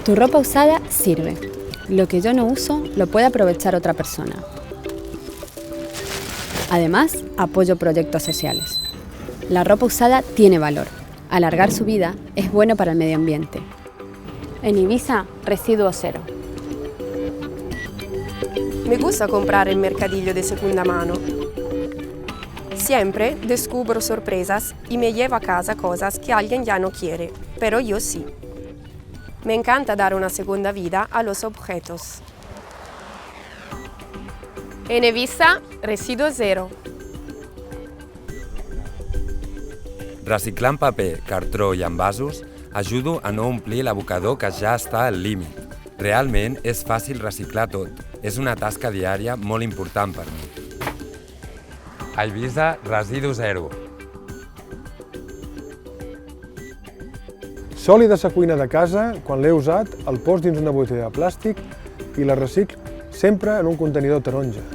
Tu ropa usada sirve. Lo que yo no uso lo puede aprovechar otra persona. Además, apoyo proyectos sociales. La ropa usada tiene valor. Alargar su vida es bueno para el medio ambiente. En Ibiza, residuo cero. Me gusta comprar en mercadillo de segunda mano. Siempre descubro sorpresas y me llevo a casa cosas que alguien ya no quiere, pero yo sí. Me encanta dar una segunda vida a los objetos. En Ibiza, residuo zero. Reciclant paper, cartró i envasos, ajudo a no omplir l'abocador que ja està al límit. Realment és fàcil reciclar tot. És una tasca diària molt important per mi. A Ibiza, residu zero. Sòlid de sa cuina de casa, quan l'he usat, el poso dins una botella de plàstic i la reciclo sempre en un contenidor taronja.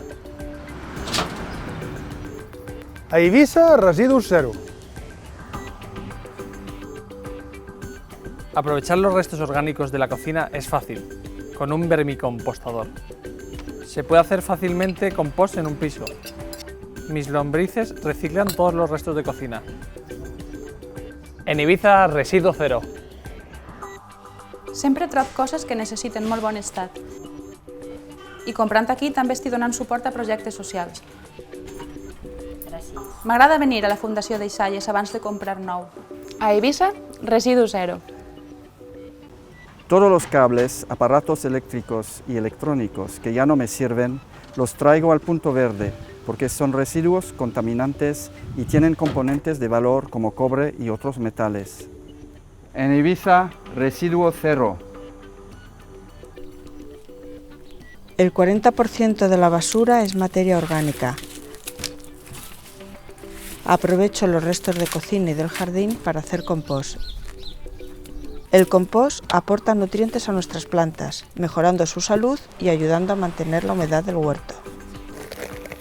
A Ibiza, residus zero. Aprovechar los restos orgánicos de la cocina es fácil, con un vermicompostador. Se puede hacer fácilmente compost en un piso. Mis lombrices reciclan todos los restos de cocina. En Ibiza, residu zero. Sempre trobo coses que necessiten molt bon estat. I comprant aquí també estic donant suport a projectes socials. M'agrada venir a la Fundació d'Eixalles abans de comprar nou. A Ibiza, residu zero. Todos los cables, aparatos eléctricos y electrónicos que ya no me sirven, los traigo al punto verde, porque son residuos contaminantes y tienen componentes de valor como cobre y otros metales. En Ibiza, residuo cero. El 40% de la basura es materia orgánica. Aprovecho los restos de cocina y del jardín para hacer compost. El compost aporta nutrientes a nuestras plantas, mejorando su salud y ayudando a mantener la humedad del huerto.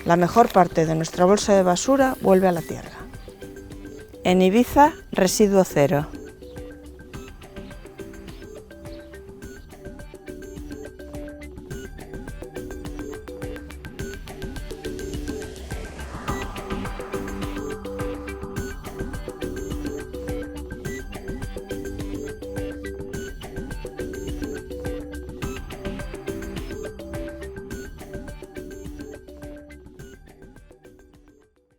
La mejor parte de nuestra bolsa de basura vuelve a la tierra. En Ibiza, residuo cero.